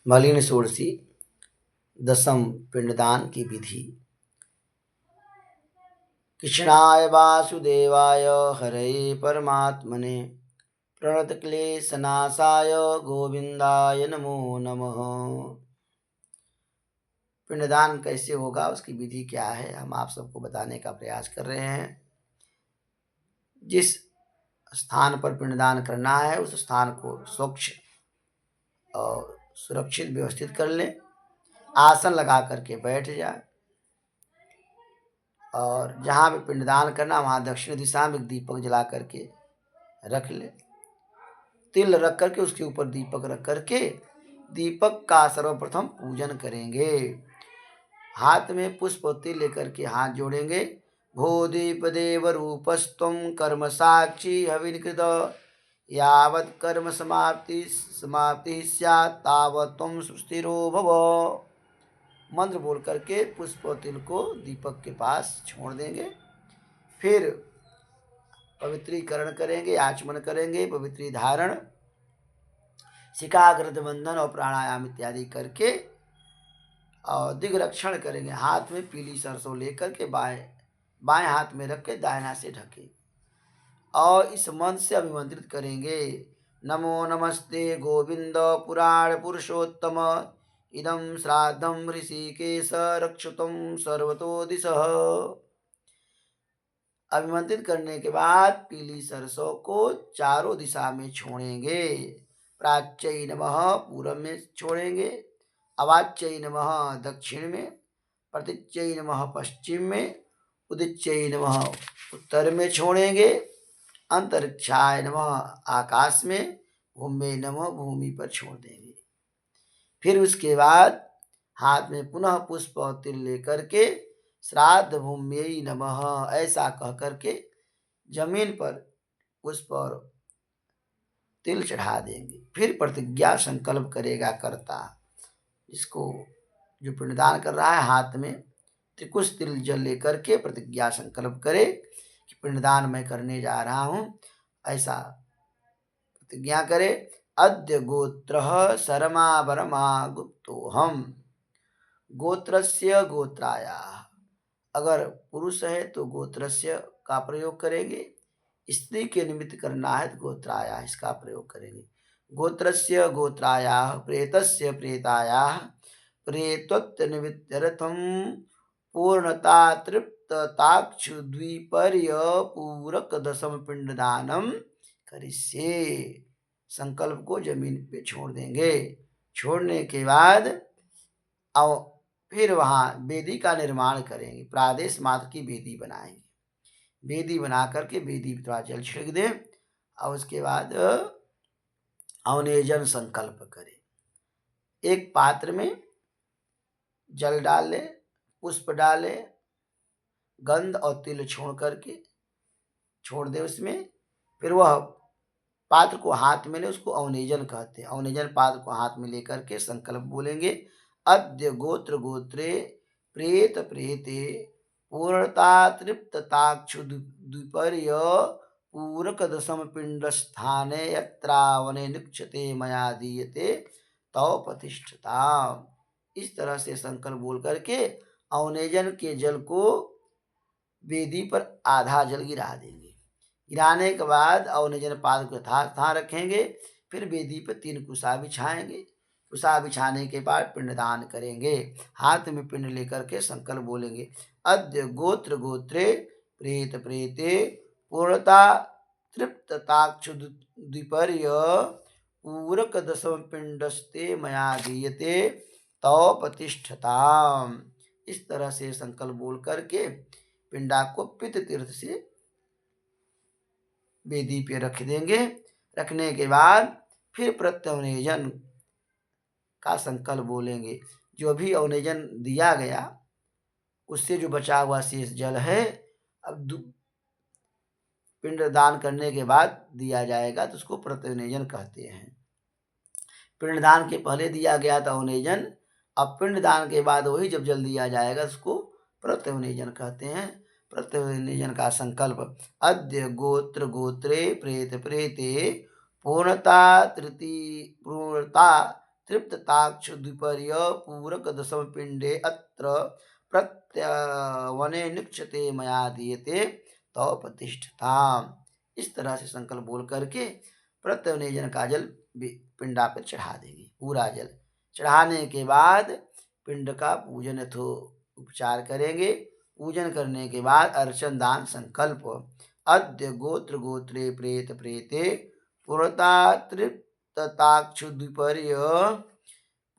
मलिन षोडशी दशम पिंडदान की विधि। कृष्णाय वासुदेवाय हरये परमात्मने प्रणतक्लेशनाशाय गोविंदाय नमो नमः। पिंडदान कैसे होगा, उसकी विधि क्या है, हम आप सबको बताने का प्रयास कर रहे हैं। जिस स्थान पर पिंडदान करना है उस स्थान को स्वच्छ और सुरक्षित व्यवस्थित कर लें। आसन लगा करके बैठ जाए और जहाँ भी पिंडदान करना वहाँ दक्षिण दिशा में एक दीपक जला करके रख ले। तिल रख करके उसके ऊपर दीपक रख करके दीपक का सर्वप्रथम पूजन करेंगे। हाथ में पुष्प और तिल लेकर के हाथ जोड़ेंगे। भो दीप देव रूपस्तुम कर्म साक्षी हविनकृत यावत् कर्म समाप्ति स्यात् तावत् त्वं सुस्थिरो भव। मंत्र बोल करके पुष्प और तिल को दीपक के पास छोड़ देंगे। फिर पवित्रीकरण करेंगे, आचमन करेंगे, पवित्री धारण, शिखाग्रत बंधन और प्राणायाम इत्यादि करके और दिग्रक्षण करेंगे। हाथ में पीली सरसों लेकर के बाएं हाथ में रख के दाहिना से ढके और इस मंत्र से अभिमंत्रित करेंगे। नमो नमस्ते गोविंद पुराण पुरुषोत्तम इदं श्राद्धं ऋषिकेश रक्षतुं सर्वतो दिशः। अभिमंत्रित करने के बाद पीली सरसों को चारों दिशा में छोड़ेंगे। प्राच्यै नमः पूर्व में छोड़ेंगे, अवाच्यै नमः दक्षिण में, प्रतिच्यै नमः पश्चिम में, उदिच्यै नमः उत्तर में छोड़ेंगे, अंतरिक्षाय नमः आकाश में, भूम्यै नमः भूमि पर छोड़ देंगे। फिर उसके बाद हाथ में पुनः पुष्प और तिल लेकर के श्राद्ध भूम्यै नमः ऐसा कह करके जमीन पर पुष्प और तिल चढ़ा देंगे। फिर प्रतिज्ञा संकल्प करेगा कर्ता। इसको जो पिंडदान कर रहा है हाथ में त्रिकुश तिल जल लेकर के प्रतिज्ञा संकल्प करे कि पिंडदान मैं करने जा रहा हूँ, ऐसा प्रतिज्ञा करे। अद्य गोत्रः शरमा बरमा गुप्तोऽहम्। गोत्रस्य गोत्रायाः, अगर पुरुष है तो गोत्रस्य का प्रयोग करेंगे, स्त्री के निमित्त करना है तो गोत्रायाः इसका प्रयोग करेंगे। गोत्रस्य गोत्रायाः प्रेतस्य प्रेतायाः प्रेतत्व निमित्तर्थं पूर्णता तृप्तताक्षु द्विपर्य पूरक दशम पिंडदानम करिष्ये। संकल्प को जमीन पे छोड़ देंगे। छोड़ने के बाद फिर वहाँ वेदी का निर्माण करेंगे। प्रादेश मात्र की वेदी बनाएंगे। वेदी बना करके वेदी पर थोड़ा जल छिड़क दें और उसके बाद अवनेजन संकल्प करें। एक पात्र में जल डाल लें, पुष्प डालें, गंध और तिल छोड़ दे उसमें। फिर वह पात्र को हाथ में ले, उसको अवनेजन कहते हैं। अवनेजन पात्र को हाथ में लेकर के संकल्प बोलेंगे। अद्य गोत्र गोत्रे प्रेत प्रेते पूर्णता तृप्तताक्षु द्विपर्य पूरक दशम पिंड स्थाने यत्रावने निक्षते मया दीयते तव प्रतिष्ठता। इस तरह से संकल्प बोल करके अवनेजन के जल को वेदी पर आधा जल गिरा देंगे। गिराने के बाद अवनेजन पाद को यथास्थान रखेंगे। फिर वेदी पर 3 कुशा बिछाएंगे। कुशा बिछाने के बाद पिंडदान करेंगे। हाथ में पिंड लेकर के संकल्प बोलेंगे। अद्य गोत्र गोत्रे प्रेत प्रेते पूर्णता तृप्तताक्षु द्विपर्य पूरक दशम पिंडस्ते मया दीयते तव प्रतिष्ठता। इस तरह से संकल्प बोल करके पिंडा को पित्त तीर्थ से वेदी पे रख देंगे। रखने के बाद फिर प्रत्यवनेजन का संकल्प बोलेंगे। जो भी अवनेजन दिया गया उससे जो बचा हुआ शेष जल है अब पिंड दान करने के बाद दिया जाएगा तो उसको प्रत्यवनेजन कहते हैं। पिंडदान के पहले दिया गया था अवनेजन, अब पिंडदान के बाद वही जब जल दिया जाएगा उसको प्रत्यवनेजन कहते हैं। प्रत्यवनेजन का संकल्प। अद्य गोत्र गोत्रे प्रेत प्रेते पूर्णता तृप्तताक्षुद्विपर्य पूरक दशम पिंडे अत्र प्रत्यवने निक्षते मया दीयते तो प्रतिष्ठताम। इस तरह से संकल्प बोल करके प्रत्यवनेजन का जल पिंडा पर चढ़ा देंगे। पूरा जल चढ़ाने के बाद पिंड का पूजन अथो उपचार करेंगे। पूजन करने के बाद अर्चन दान संकल्प। अद्य गोत्र गोत्रे प्रेत प्रेते पुरता तृप्तताक्षुद्विपर्य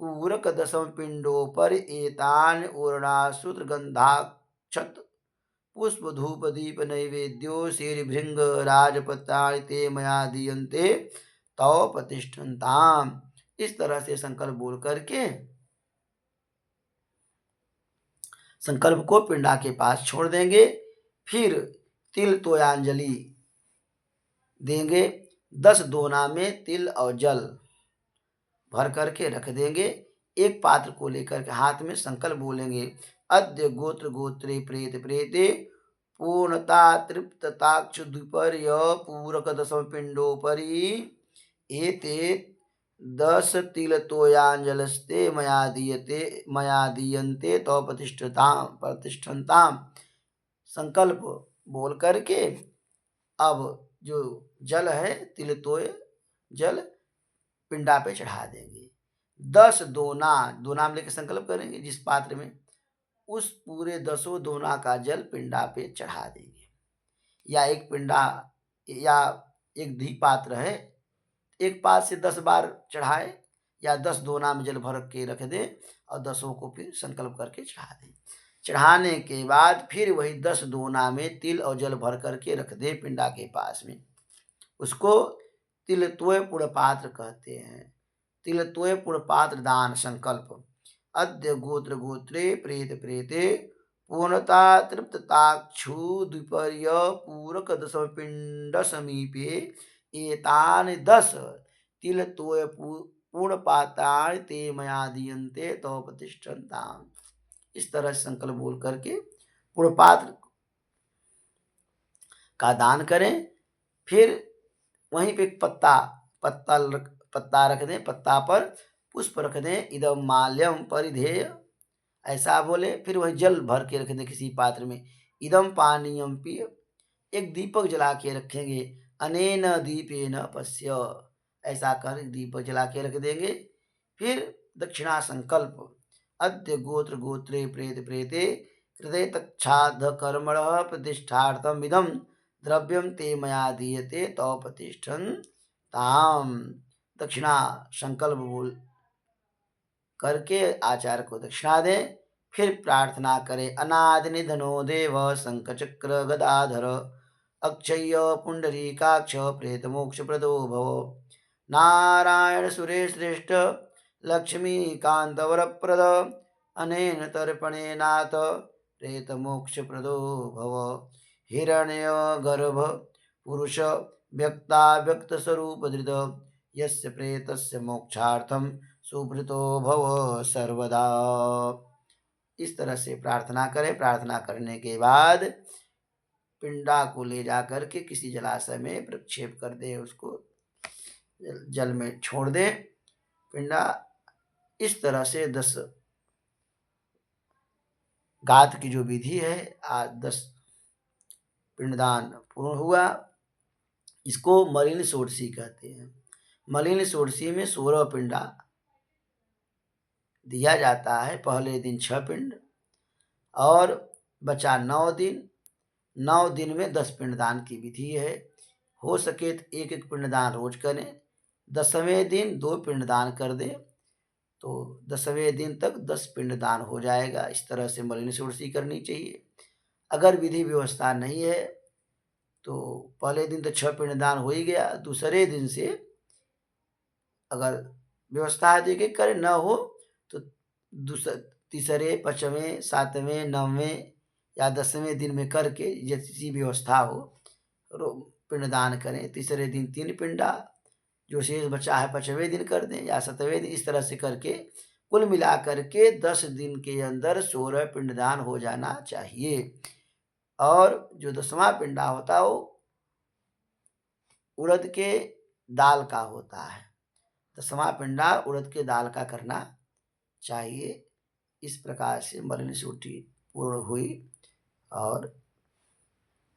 पूरक दशम पिंडों पर एतान उर्णासूत्र गंधाक्षत पुष्प धूप दीप नैवेद्यो श्रीभृंग राजपत्राणि ते मया दीयन्ते तौ प्रतिष्ठन्ताम। इस तरह से संकल्प बोल करके संकल्प को पिंडा के पास छोड़ देंगे। फिर तिल तोयांजलि देंगे। 10 दोना में तिल और जल भर करके रख देंगे। एक पात्र को लेकर के हाथ में संकल्प बोलेंगे। अद्य गोत्र गोत्रे प्रेत प्रेते पूर्णता तृप्तताक्षुद्विपर्य पूरक दशम पिंडोपरि एते 10 तिल तोयांजलस्ते मया दीयन्ते तो प्रतिष्ठन्ताम। संकल्प बोल करके अब जो जल है तिल तोय जल पिंडा पे चढ़ा देंगे। 10 दोना, दोना में लेकर संकल्प करेंगे जिस पात्र में, उस पूरे 10 दोना का जल पिंडा पे चढ़ा देंगे। या एक पिंडा या एक धी पात्र है, एक पात्र से 10 बार चढ़ाए या 10 दोना में जल भर के रख दे और 10 को फिर संकल्प करके चढ़ा दें। चढ़ाने के बाद फिर वही 10 दोना में तिल और जल भर करके रख दे पिंडा के पास में। उसको तिल तोय पुड़ पात्र कहते हैं। तिल तोय पुड़ पात्र दान संकल्प। अद्य गोत्र गोत्रे प्रेत प्रेते पूर्णता तृप्तताक्षुद्विपर्य पूरक दशम पिंड समीपे एतान 10 तिल तोय पूर्ण पात्राणि ते मया दीयन्ते तो प्रतिष्ठन्ताम। इस तरह से संकल्प बोल करके पूर्ण पात्र का दान करें। फिर वहीं पे एक पत्ता रख दें, पत्ता पर पुष्प रख दें। इदम माल्यम परिधेय ऐसा बोले। फिर वही जल भर के रख दें किसी पात्र में। इदम पानीयम पिय, एक दीपक जला के रखेंगे। अनेन दीपेन पश्य, ऐसा कर दीपक जला के रख देंगे। फिर दक्षिणा संकल्प। अद्य गोत्र गोत्रे प्रेत प्रेते कृते तच्छाद कर्मण प्रतिष्ठार्थम इदम द्रव्यम ते मया दीयते तो प्रतिष्ठन्ताम। दक्षिणा संकल्प बोल करके आचार्य को दक्षिणा दें। फिर प्रार्थना करें। अनादि निधनो देव शंखचक्र गदाधर अक्षय पुंडरीकाक्ष प्रेत मोक्ष प्रदो भव। नारायण सुरेश श्रेष्ठ लक्ष्मीकांत वरप्रद अनेन तर्पणेनाथ प्रेत मोक्ष प्रदो भव। हिरण्य गर्भ पुरुष व्यक्ता व्यक्त स्वरूप धृत यस्य प्रेतस्य मोक्षार्थम सुभृतो भव सर्वदा। इस तरह से प्रार्थना करें। प्रार्थना करने के बाद पिंडा को ले जा करके किसी जलाशय में प्रक्षेप कर दे, उसको जल में छोड़ दे पिंडा। इस तरह से 10 गात की जो विधि है, आज 10 पिंडदान पूर्ण हुआ। इसको मलिन षोडशी कहते हैं। मलिन षोडशी में 16 पिंडा दिया जाता है। पहले दिन 6 पिंड और बचा 9 दिन। 9 दिन में 10 पिंडदान की विधि है। हो सके तो एक एक पिंडदान रोज करें। 10वें दिन 2 पिंडदान कर दें तो 10वें दिन तक 10 पिंडदान हो जाएगा। इस तरह से मलिन षोडशी करनी चाहिए। अगर विधि व्यवस्था नहीं है तो पहले दिन तो 6 पिंडदान हो ही गया, दूसरे दिन से अगर व्यवस्था है तो एक करें, न हो तो तीसरे 5वें 7वें 9वें या 10वें दिन में करके जैसी व्यवस्था हो पिंडदान करें। तीसरे दिन 3 पिंडा, जो शेष बचा है 5वें दिन कर दें या 7वें दिन। इस तरह से करके कुल मिला करके 10 दिन के अंदर 16 पिंडदान हो जाना चाहिए। और जो 10वां पिंडा होता है वो उड़द के दाल का होता है। दसवां पिंडार उड़द के दाल का करना चाहिए। इस प्रकार से मलिन षोडशी पूर्ण हुई और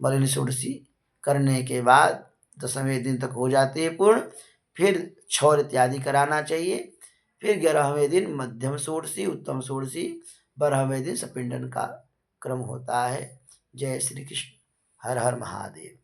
मलिन षोडशी करने के बाद 10वें दिन तक हो जाती है पूर्ण। फिर क्षौर इत्यादि कराना चाहिए। फिर 11वें दिन मध्यम षोडशी, उत्तम षोडशी, 12वें दिन सपिंडन का क्रम होता है। जय श्री कृष्ण। हर हर महादेव।